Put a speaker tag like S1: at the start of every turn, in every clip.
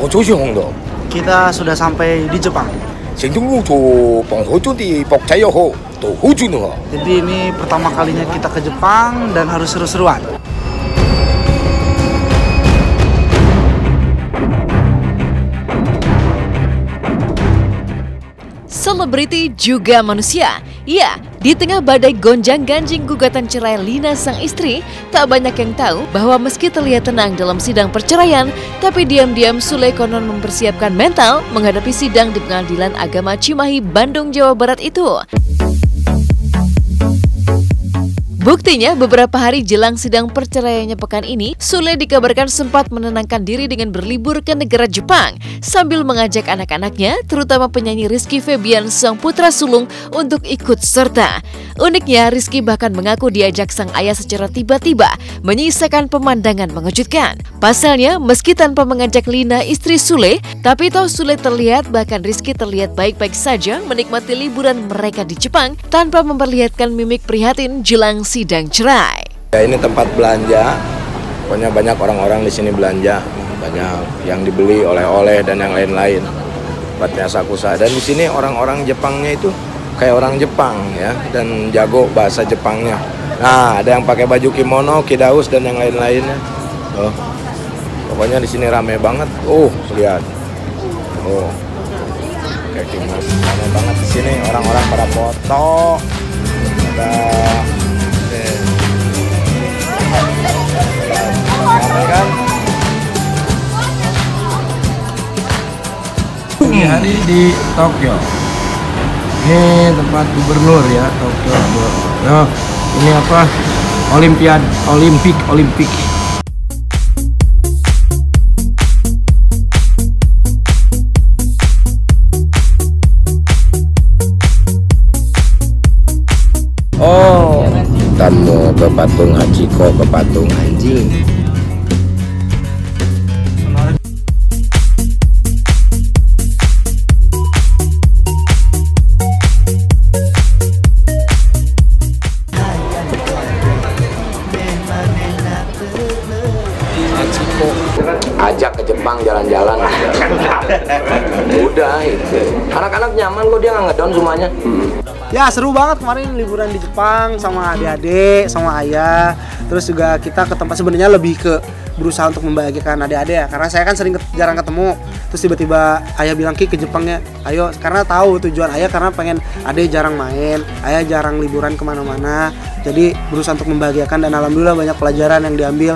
S1: 조시홍도
S2: Kita sudah sampai di Jepang.
S1: 생중국조 방호주디 복자여호 또 호주는
S2: Jadi ini pertama kalinya kita ke Jepang dan harus seru-seruan.
S3: Selebriti juga manusia. Ya, di tengah badai gonjang-ganjing gugatan cerai Lina sang istri, tak banyak yang tahu bahwa meski terlihat tenang dalam sidang perceraian, tapi diam-diam Sule konon mempersiapkan mental menghadapi sidang di Pengadilan Agama Cimahi, Bandung, Jawa Barat itu. Buktinya, beberapa hari jelang sidang perceraiannya pekan ini, Sule dikabarkan sempat menenangkan diri dengan berlibur ke negara Jepang sambil mengajak anak-anaknya, terutama penyanyi Rizky Febian sang putra sulung, untuk ikut serta. Uniknya, Rizky bahkan mengaku diajak sang ayah secara tiba-tiba, menyisakan pemandangan mengejutkan. Pasalnya, meski tanpa mengajak Lina istri Sule, tapi toh Sule terlihat, bahkan Rizky terlihat baik-baik saja menikmati liburan mereka di Jepang tanpa memperlihatkan mimik prihatin jelang sidang cerai.
S1: Ya, ini tempat belanja, pokoknya banyak orang-orang di sini belanja, banyak yang dibeli oleh-oleh dan yang lain-lain. Tempatnya Asakusa, dan di sini orang-orang Jepangnya itu kayak orang Jepang ya, dan jago bahasa Jepangnya. Nah, ada yang pakai baju kimono, kidaus dan yang lain-lainnya. Oh, pokoknya di sini rame banget. Lihat. Kayak gimana? Rame banget di sini, orang-orang pada foto. Ada kan?
S4: Ini hari di Tokyo. Ini tempat gubernur ya, Tokyo. Nah, ini apa? Olimpik.
S1: Kita mau ke patung Hachiko, ke patung anjing. Ajak ke Jepang jalan-jalan. Udah itu. Anak-anak nyaman kok, dia nggak ngedown semuanya.
S2: Ya, seru banget kemarin liburan di Jepang sama adik-adik, sama ayah. Terus juga kita ke tempat, sebenarnya lebih ke berusaha untuk membahagiakan adik-adik ya, karena saya kan jarang ketemu. Terus tiba-tiba ayah bilang, Ki, ke Jepang ya, ayo, karena tahu tujuan ayah, karena pengen adik jarang main, ayah jarang liburan kemana-mana. Jadi berusaha untuk membahagiakan, dan alhamdulillah banyak pelajaran yang diambil.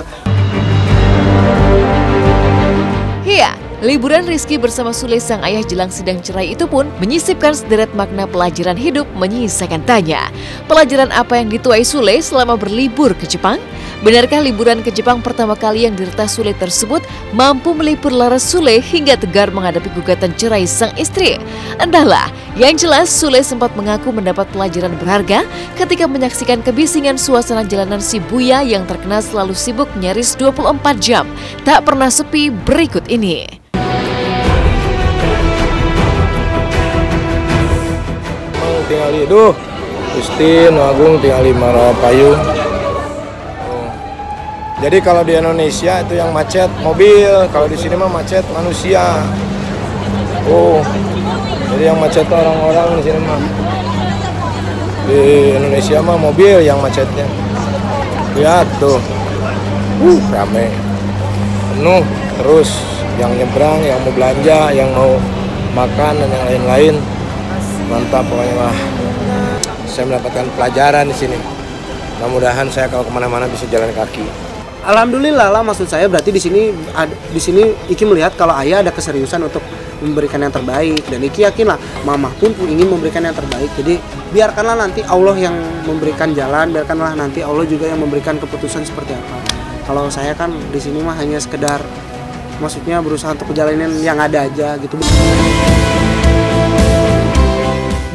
S3: Iya, liburan Rizky bersama Sule sang ayah jelang sidang cerai itu pun menyisipkan sederet makna pelajaran hidup, menyisakan tanya. Pelajaran apa yang dituai Sule selama berlibur ke Jepang? Benarkah liburan ke Jepang pertama kali yang dirta Sule tersebut mampu melipur laras Sule hingga tegar menghadapi gugatan cerai sang istri? Entahlah, yang jelas Sule sempat mengaku mendapat pelajaran berharga ketika menyaksikan kebisingan suasana jalanan Shibuya yang terkenal selalu sibuk nyaris 24 jam. Tak pernah sepi berikut ini.
S4: Tingali, Justin, Agung tinggali Marapayung. Jadi kalau di Indonesia itu yang macet mobil, kalau di sini mah macet manusia. Jadi yang macet orang-orang di sini mah. Di Indonesia mah mobil yang macetnya. Lihat tuh, rame, penuh terus. Yang nyebrang, yang mau belanja, yang mau makan dan yang lain-lain. Mantap pokoknya mah. Saya mendapatkan pelajaran di sini. Mudah-mudahan saya kalau kemana-mana bisa jalan kaki.
S2: Alhamdulillah lah, maksud saya berarti di sini Iki melihat kalau ayah ada keseriusan untuk memberikan yang terbaik, dan Iki yakin lah mama pun ingin memberikan yang terbaik. Jadi biarkanlah nanti Allah yang memberikan jalan, biarkanlah nanti Allah juga yang memberikan keputusan seperti apa. Kalau saya kan di sini mah hanya sekedar, maksudnya berusaha untuk menjalani yang ada aja gitu.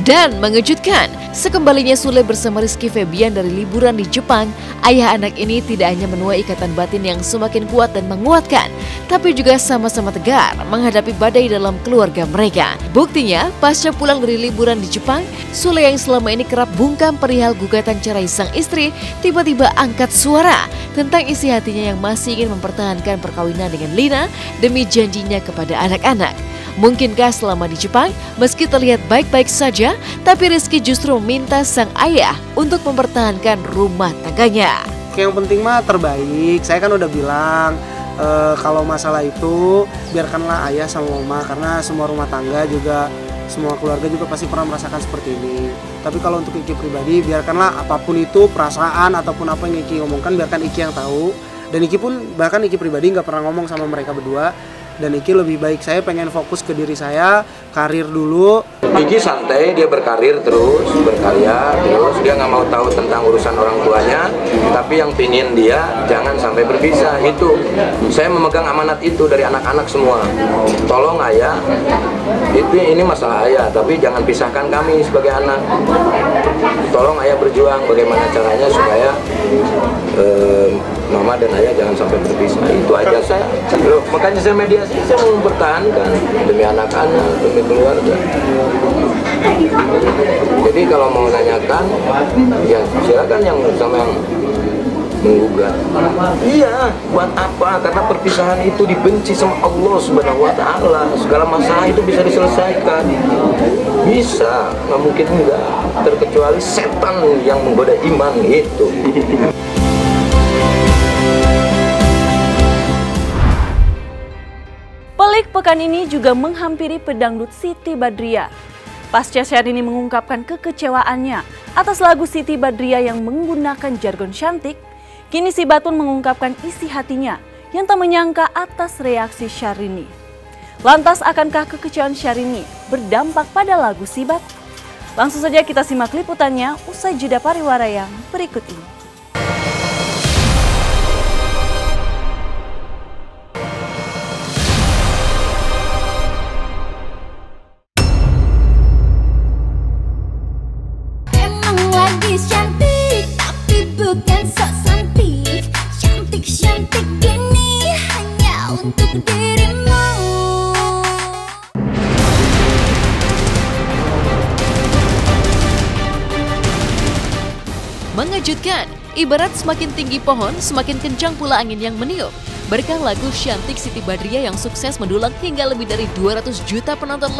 S3: Dan mengejutkan, sekembalinya Sule bersama Rizky Febian dari liburan di Jepang, ayah anak ini tidak hanya menuai ikatan batin yang semakin kuat dan menguatkan, tapi juga sama-sama tegar menghadapi badai dalam keluarga mereka. Buktinya, pasca pulang dari liburan di Jepang, Sule yang selama ini kerap bungkam perihal gugatan cerai sang istri, tiba-tiba angkat suara tentang isi hatinya yang masih ingin mempertahankan perkawinan dengan Lina demi janjinya kepada anak-anak. Mungkinkah selama di Jepang, meski terlihat baik-baik saja, tapi Rizky justru meminta sang ayah untuk mempertahankan rumah tangganya.
S2: Yang penting mah terbaik. Saya kan udah bilang kalau masalah itu biarkanlah ayah sama mama, karena semua rumah tangga juga, semua keluarga juga pasti pernah merasakan seperti ini. Tapi kalau untuk Iki pribadi, biarkanlah apapun itu perasaan ataupun apa yang Iki ngomongkan, biarkan Iki yang tahu. Dan Iki pun, bahkan Iki pribadi nggak pernah ngomong sama mereka berdua. Dan Iki lebih baik, saya pengen fokus ke diri saya, karir dulu.
S1: Iki santai, dia berkarir terus, berkarya terus. Dia nggak mau tahu tentang urusan orang tuanya, tapi yang pingin dia jangan sampai berpisah. Itu saya memegang amanat itu dari anak-anak semua. Tolong ayah, ini masalah ayah, tapi jangan pisahkan kami sebagai anak. Tolong ayah berjuang bagaimana caranya supaya mama dan ayah jangan sampai berpisah. Itu aja saya. Loh, makanya saya mediasi, saya mau mempertahankan demi anak-anak, demi keluarga. Jadi kalau mau nanyakan, ya silakan yang sama yang menggugat. Iya, buat apa? Karena perpisahan itu dibenci sama Allah Subhanahu wa Ta'ala. Segala masalah itu bisa diselesaikan. Bisa, nggak mungkin enggak. Terkecuali setan yang menggoda iman itu.
S5: Pelik pekan ini juga menghampiri pedangdut Siti Badriah. Pasca Syahrini mengungkapkan kekecewaannya atas lagu Siti Badriah yang menggunakan jargon cantik, kini Sibat pun mengungkapkan isi hatinya yang tak menyangka atas reaksi Syahrini. Lantas akankah kekecewaan Syahrini berdampak pada lagu Sibat? Langsung saja kita simak liputannya usai jeda pariwara yang berikut ini.
S6: Cantik, tapi bukan sok cantik. Cantik-cantik ini hanya untuk dirimu.
S3: Mengejutkan, ibarat semakin tinggi pohon, semakin kencang pula angin yang meniup. Berkah lagu Cantik Siti Badriah yang sukses mendulang hingga lebih dari 200 juta penonton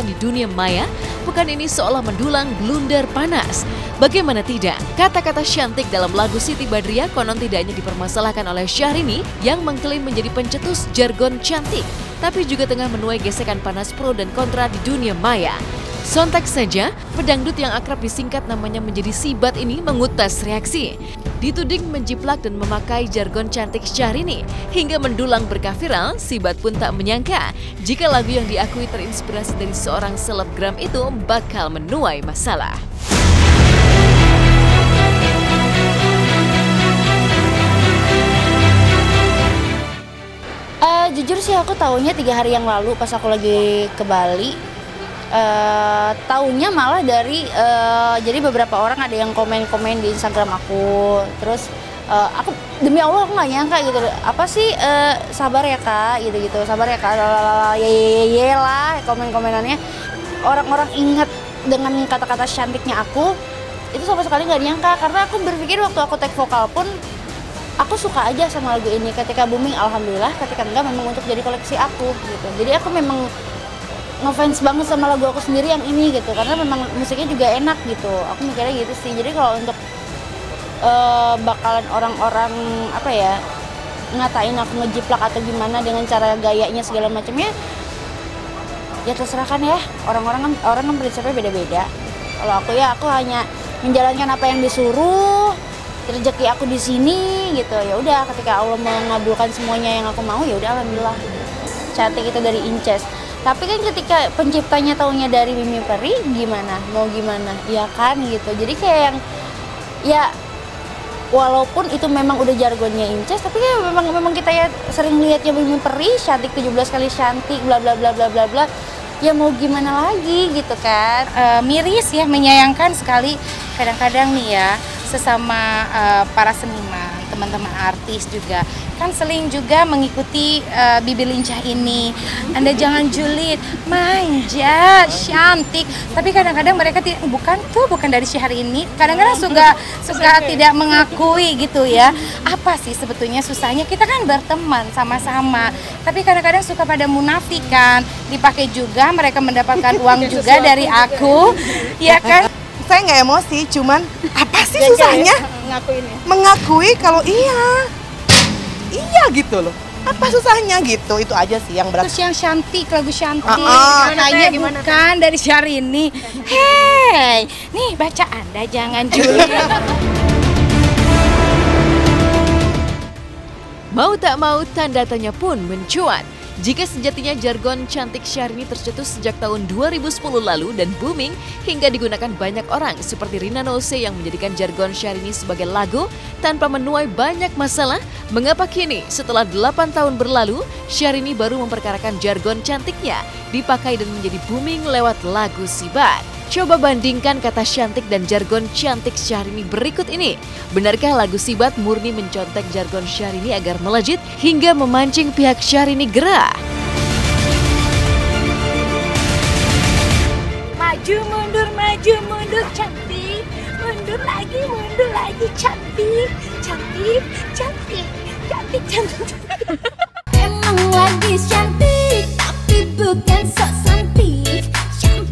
S3: di dunia maya, pekan ini seolah mendulang blunder panas. Bagaimana tidak, kata-kata cantik dalam lagu Siti Badriah konon tidak hanya dipermasalahkan oleh Syahrini yang mengklaim menjadi pencetus jargon cantik, tapi juga tengah menuai gesekan panas pro dan kontra di dunia maya. Sontak saja, pedangdut yang akrab disingkat namanya menjadi Sibat ini mengutas reaksi. Dituding menjiplak dan memakai jargon cantik Syahrini hingga mendulang berkah viral, Sibat pun tak menyangka jika lagu yang diakui terinspirasi dari seorang selebgram itu bakal menuai masalah.
S6: Jujur sih aku taunya 3 hari yang lalu pas aku lagi ke Bali. Taunya malah dari jadi beberapa orang ada yang komen-komen di Instagram aku, terus aku demi Allah aku nggak nyangka gitu, apa sih sabar ya kak gitu sabar ya kak ye lah komen-komenannya, orang-orang inget dengan kata-kata cantiknya aku itu sama sekali nggak nyangka, karena aku berpikir waktu aku take vokal pun aku suka aja sama lagu ini, ketika booming alhamdulillah, ketika enggak memang untuk jadi koleksi aku gitu. Jadi aku memang ngefans banget sama lagu aku sendiri yang ini gitu, karena memang musiknya juga enak gitu. Aku mikirnya gitu sih. Jadi kalau untuk bakalan orang-orang apa ya ngatain aku ngejiplak atau gimana dengan cara gayanya segala macamnya, ya terserah kan ya, orang kan prinsipnya beda-beda. Kalau aku ya aku hanya menjalankan apa yang disuruh, rezeki aku di sini gitu. Ya udah, ketika Allah mengabulkan semuanya yang aku mau, ya udah alhamdulillah. Cantik itu dari Inces. Tapi kan ketika penciptanya taunya dari Mimi Peri, gimana? Mau gimana? Ya kan gitu. Jadi kayak yang ya walaupun itu memang udah jargonnya Inces, tapi kan memang kita ya sering lihatnya Mimi Peri cantik 17 kali cantik bla bla bla bla bla bla. ya mau gimana lagi gitu kan. Miris ya, menyayangkan sekali kadang-kadang nih ya sesama para seniman, teman-teman artis juga kan seling juga mengikuti Bibi Lincah ini. Anda jangan julid, manja, cantik, tapi kadang-kadang mereka bukan dari Syahrini. Kadang-kadang suka tidak mengakui gitu ya. Apa sih sebetulnya susahnya? Kita kan berteman sama-sama, tapi kadang-kadang suka pada munafikan. Dipakai juga, mereka mendapatkan uang juga dari aku, ya kan?
S7: Saya nggak emosi, cuman apa sih susahnya mengakui kalau iya gitu loh. Apa susahnya gitu, itu aja sih yang berat.
S6: Terus yang cantik, lagu cantik, katanya bukan dari Syahrini. Hei, nih baca Anda jangan julid.
S3: Mau tak mau, tanda tanya pun mencuat. Jika sejatinya jargon cantik Syahrini tercetus sejak tahun 2010 lalu dan booming hingga digunakan banyak orang seperti Rina Nose yang menjadikan jargon Syahrini sebagai lagu tanpa menuai banyak masalah, mengapa kini setelah 8 tahun berlalu Syahrini baru memperkarakan jargon cantiknya dipakai dan menjadi booming lewat lagu Sibat? Coba bandingkan kata cantik dan jargon cantik Syahrini berikut ini. Benarkah lagu Sibat murni mencontek jargon Syahrini agar melejit hingga memancing pihak Syahrini gerah?
S6: Maju mundur cantik, mundur lagi cantik.
S8: Emang lagi cantik, tapi bukan sok cantik.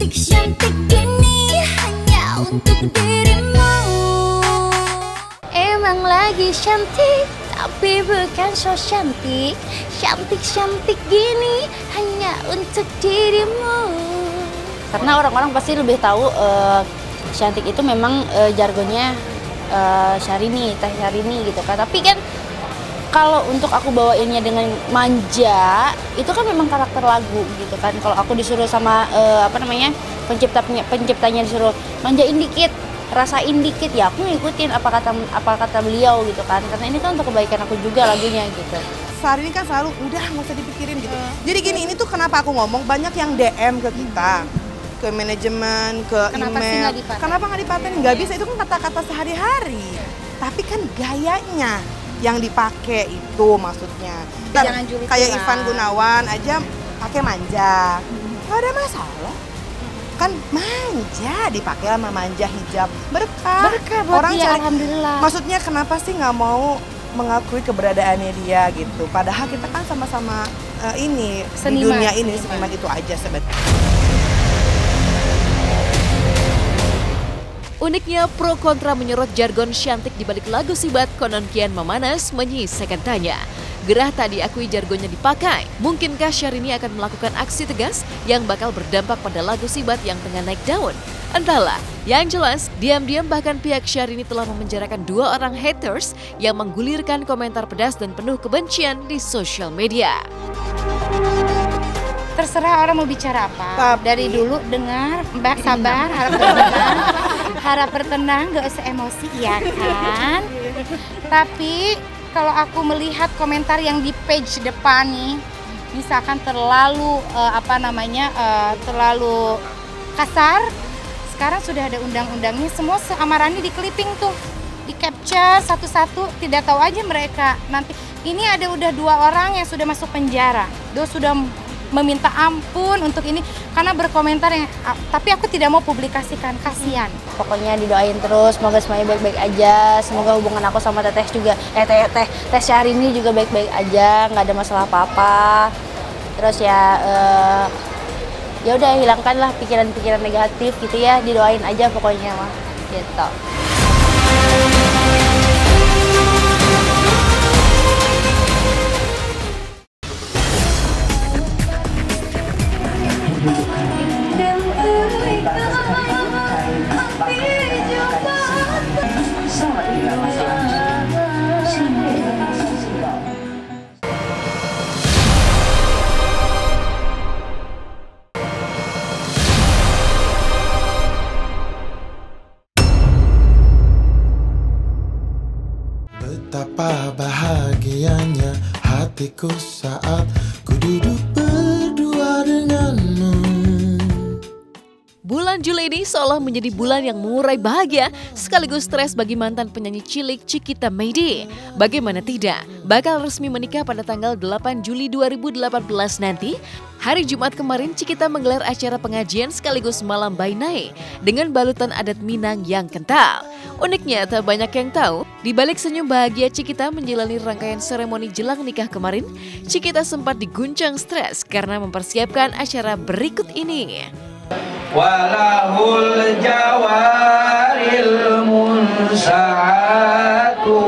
S8: Cantik gini hanya untuk dirimu.
S6: Emang lagi cantik, tapi bukan so cantik. Cantik gini hanya untuk dirimu. Karena orang-orang pasti lebih tahu cantik itu memang jargonnya Syahrini, Teh Syahrini gitu kan. Tapi kan kalau untuk aku bawainnya dengan manja, itu kan memang karakter lagu gitu kan. Kalau aku disuruh sama penciptanya disuruh manjain dikit, rasain dikit, ya aku ngikutin apa kata beliau gitu kan. Karena ini kan untuk kebaikan aku juga lagunya gitu.
S7: Syahrini kan selalu udah nggak usah dipikirin gitu. Jadi gini, ini tuh kenapa aku ngomong banyak yang DM ke kita, ke manajemen, ke email. Kenapa nggak dipatenin? Nggak bisa, itu kan kata-kata sehari-hari. Tapi kan gayanya yang dipakai itu maksudnya.
S6: Jangan julid
S7: kayak
S6: lah.
S7: Ivan Gunawan aja pakai manja, nggak ada masalah. Kan manja dipakai sama manja hijab, berkah
S6: buat
S7: orang
S6: dia,
S7: cari.
S6: alhamdulillah.
S7: Maksudnya kenapa sih nggak mau mengakui keberadaannya dia gitu? Padahal kita kan sama-sama ini
S6: Seniman,
S7: di dunia ini
S6: seniman.
S7: seniman itu aja sebetulnya.
S3: Uniknya, pro kontra menyorot jargon cantik di balik lagu Sibat konon kian memanas menyisakan tanya. Gerah tak diakui jargonnya dipakai. Mungkinkah Syahrini akan melakukan aksi tegas yang bakal berdampak pada lagu Sibat yang tengah naik daun? Entahlah, yang jelas diam-diam bahkan pihak Syahrini telah memenjarakan 2 orang haters yang menggulirkan komentar pedas dan penuh kebencian di sosial media.
S6: Terserah orang mau bicara apa.
S7: Tapi
S6: dari dulu dengar, Mbak sabar, harap bertenang, gak usah emosi ya kan. Tapi kalau aku melihat komentar yang di page depan nih, misalkan terlalu terlalu kasar. Sekarang sudah ada undang-undangnya, semua seamarannya di clipping tuh, di capture satu-satu, tidak tahu aja mereka nanti. Ini ada udah 2 orang yang sudah masuk penjara, sudah meminta ampun untuk ini karena berkomentar yang, tapi aku tidak mau publikasikan, kasihan.
S9: Pokoknya didoain terus, semoga semuanya baik-baik aja, semoga hubungan aku sama Teteh juga, Teh Syahrini juga baik-baik aja, nggak ada masalah apa-apa. Terus ya udah hilangkanlah pikiran-pikiran negatif gitu ya, didoain aja pokoknya mah, gitu.
S10: Betapa bahagianya hatiku saat ku duduk berdua denganmu.
S3: Bulan Juli ini seolah menjadi bulan yang mengurai bahagia sekaligus stres bagi mantan penyanyi cilik Cikita Meidi. Bagaimana tidak, bakal resmi menikah pada tanggal 8 Juli 2018 nanti. Hari Jumat kemarin Cikita menggelar acara pengajian sekaligus malam bainai dengan balutan adat Minang yang kental. Uniknya tak banyak yang tahu, di balik senyum bahagia Cikita menjalani rangkaian seremoni jelang nikah kemarin, Cikita sempat diguncang stres karena mempersiapkan acara berikut ini.
S11: Walahul jawaril munsa'atu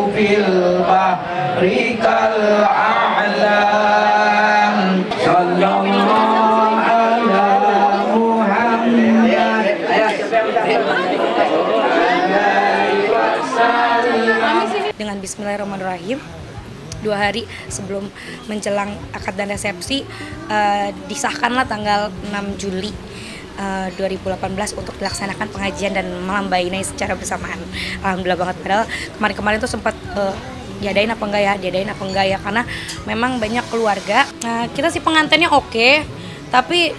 S11: fil bahri kal a'lam sallallahu ala Muhammad.
S12: Dengan bismillahirrahmanirrahim, 2 hari sebelum menjelang akad dan resepsi disahkanlah tanggal 6 Juli 2018 untuk dilaksanakan pengajian dan malam bainai secara bersamaan. Alhamdulillah banget, padahal kemarin-kemarin tuh sempat diadain apa enggak ya, karena memang banyak keluarga. Kita sih pengantinnya oke, tapi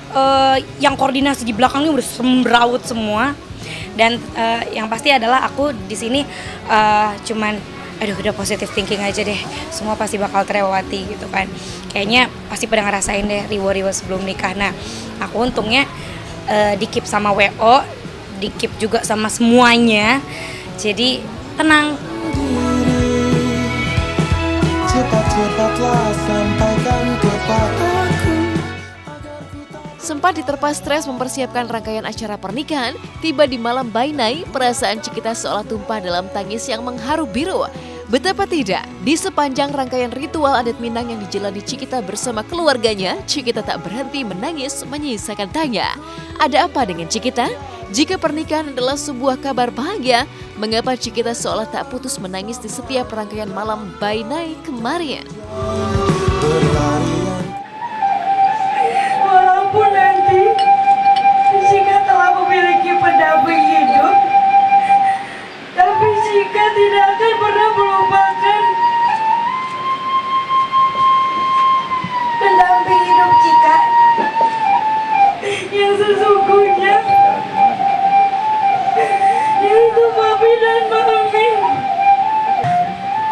S12: yang koordinasi di belakangnya udah sembraut semua. Dan yang pasti adalah aku di sini cuman udah positive thinking aja deh, semua pasti bakal terlewati gitu kan. Kayaknya pasti pada ngerasain deh riwa-riwa sebelum nikah. Nah, aku untungnya di-keep sama WO, di-keep juga sama semuanya, jadi tenang.
S10: Cepat-cepatlah sampaikan kepadaku.
S3: Sempat diterpa stres mempersiapkan rangkaian acara pernikahan, tiba di malam bainai, perasaan Cikita seolah tumpah dalam tangis yang mengharu biru. Betapa tidak, di sepanjang rangkaian ritual adat Minang yang dijalani Cikita bersama keluarganya, Cikita tak berhenti menangis menyisakan tanya. Ada apa dengan Cikita? Jika pernikahan adalah sebuah kabar bahagia, mengapa Cikita seolah tak putus menangis di setiap rangkaian malam bainai kemarin?
S13: Walaupun nanti Cika telah memiliki pendamping hidup, tapi Cika tidak akan pernah melupakan pendamping hidup Cika yang sesungguhnya, yaitu Papi dan Mami.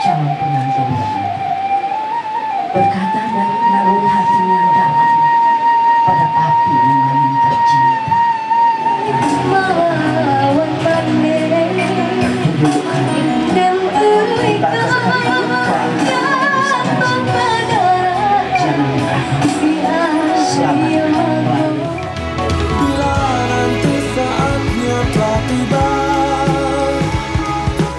S14: Calon pengantin berkata dari naluri hatinya yang dalam pada Papi dan Mami tercinta.
S10: Bila nanti saatnya telah tiba,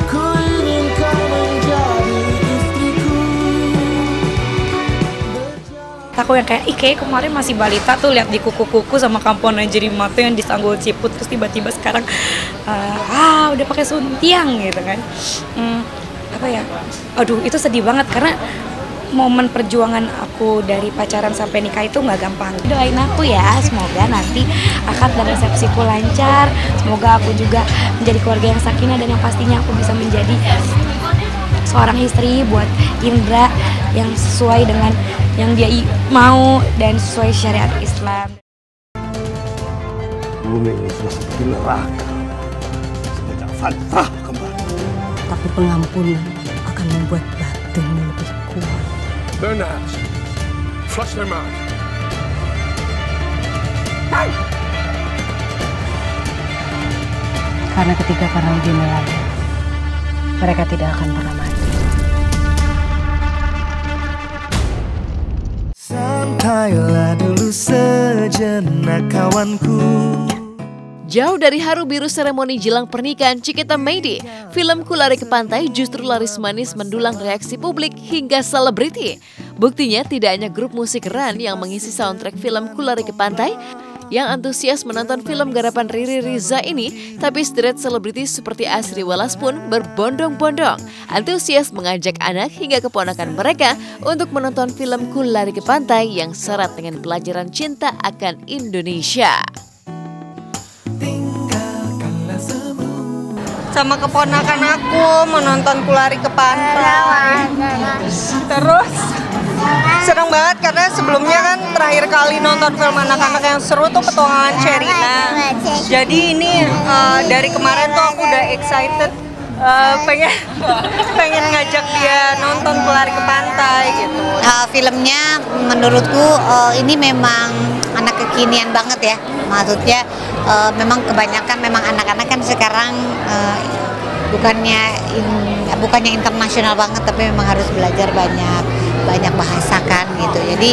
S10: ku ingin kau menjadi istriku.
S12: Aku yang kayak, kayak kemarin masih balita tuh lihat di kuku-kuku sama kampung Najeri Mato yang disanggul ciput, terus tiba-tiba sekarang udah pakai suntiang gitu kan. Apa ya? Aduh, itu sedih banget karena momen perjuangan aku dari pacaran sampai nikah itu nggak gampang. Doain aku ya, semoga nanti akad dan resepsiku lancar. Semoga aku juga menjadi keluarga yang sakinah dan yang pastinya aku bisa menjadi seorang istri buat Indra yang sesuai dengan yang dia mau dan sesuai syariat Islam.
S15: Bumi ini sudah seperti neraka, semenjak Fatrah kembali.
S14: Tapi pengampunan akan membuat batinmu lebih kuat.
S15: Bernard, flush them out.
S14: Karena ketika para uji melaya, mereka tidak akan pernah mati.
S10: Santailah dulu sejenak kawanku.
S3: Jauh dari haru biru seremoni jelang pernikahan Cikita Meidi, film Ku Lari ke Pantai justru laris manis mendulang reaksi publik hingga selebriti. Buktinya tidak hanya grup musik Ran yang mengisi soundtrack film Ku Lari ke Pantai yang antusias menonton film garapan Riri Riza ini, tapi sederet selebritis seperti Asri Walas pun berbondong-bondong antusias mengajak anak hingga keponakan mereka untuk menonton film Ku Lari ke Pantai yang syarat dengan pelajaran cinta akan Indonesia.
S16: Sama keponakan aku menonton Ku Lari ke Pantai. Terus Senang banget karena sebelumnya kan terakhir kali nonton film anak-anak yang seru tuh Petualangan Sherina. Jadi ini dari kemarin tuh aku udah excited, pengen ngajak dia nonton Pelari ke Pantai gitu.
S17: Filmnya menurutku ini memang anak kekinian banget ya. Maksudnya memang kebanyakan memang anak-anak kan sekarang bukannya internasional banget, tapi memang harus belajar banyak bahasa kan gitu. Jadi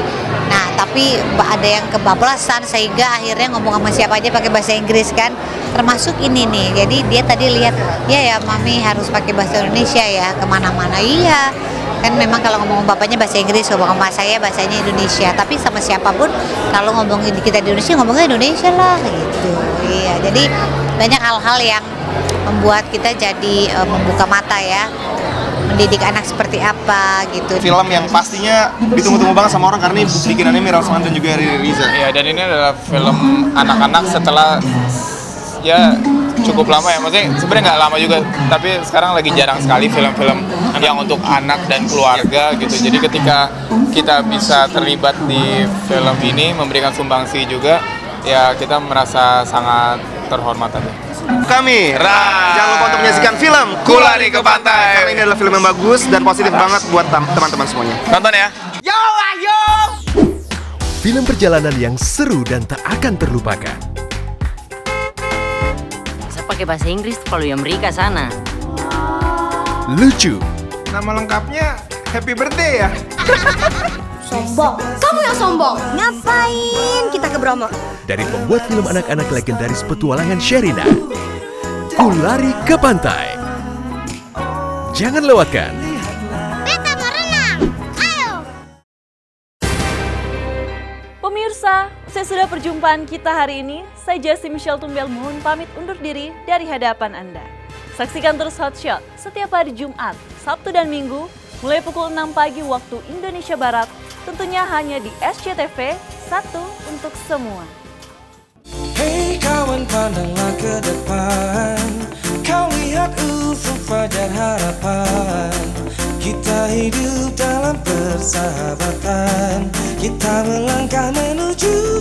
S17: tapi ada yang kebablasan sehingga akhirnya ngomong sama siapa aja pakai bahasa Inggris kan, termasuk ini nih. Jadi dia tadi lihat ya mami harus pakai bahasa Indonesia ya kemana-mana. Iya kan, memang kalau ngomong bapaknya bahasa Inggris, ngomong sama saya bahasanya Indonesia, tapi sama siapapun kalau ngomongin kita di Indonesia ngomongnya Indonesia lah gitu. Iya, jadi banyak hal-hal yang membuat kita jadi membuka mata ya, mendidik anak seperti apa gitu.
S18: Film yang pastinya ditunggu-tunggu banget sama orang karena ini bikinannya Mira Osman dan juga Riri Riza.
S19: Iya, dan ini adalah film anak-anak setelah ya cukup lama ya, maksudnya sebenarnya nggak lama juga, tapi sekarang lagi jarang sekali film-film yang untuk anak dan keluarga gitu. Jadi ketika kita bisa terlibat di film ini, memberikan sumbangsi juga, ya kita merasa sangat terhormat aja.
S18: Kami jangan lupa untuk menyaksikan film Kulari ke Pantai karena ini adalah film yang bagus dan positif banget buat teman-teman semuanya.
S19: Nonton ya.
S18: Yo ayo.
S20: Film perjalanan yang seru dan tak akan terlupakan.
S21: Saya pakai bahasa Inggris kalau di Amerika sana.
S20: Lucu.
S18: Nama lengkapnya Happy Birthday ya.
S22: Sombong. Kamu yang sombong. Ngapain kita ke Bromo?
S20: Dari pembuat film anak-anak legendaris Petualangan Sherina, Kulari ke Pantai. Jangan lewatkan.
S22: Beta mau renang. Ayo.
S5: Pemirsa, usai sudah perjumpaan kita hari ini, saya Jessie Michelle Tumbel mohon pamit undur diri dari hadapan Anda. Saksikan terus Hot Shot setiap hari Jumat, Sabtu dan Minggu mulai pukul 6 pagi waktu Indonesia Barat, tentunya hanya di SCTV, satu untuk semua.
S10: Hei kawan, pandanglah ke depan, kau lihat ufuk fajar harapan. Kita hidup dalam persahabatan, kita melangkah menuju